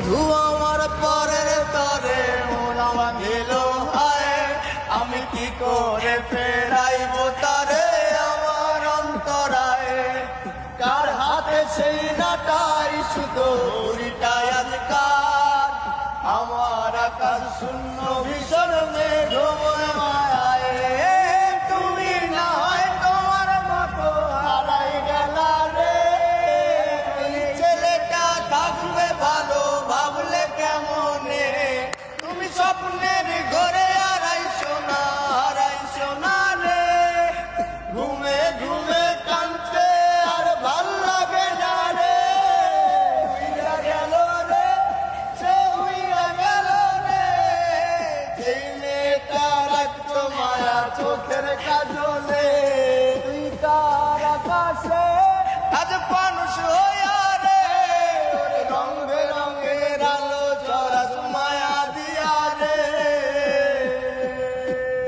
বন্ধু আমার পরের তরে মোরা বাঁধিল হায়, আমি কি করে ফেরাইব তারে আমার অন্তরায়। কার হাতে সেই নাটাই সুতোরিটাই আজকার, আমার আকাশ শূন্য ভীষণ মেঘ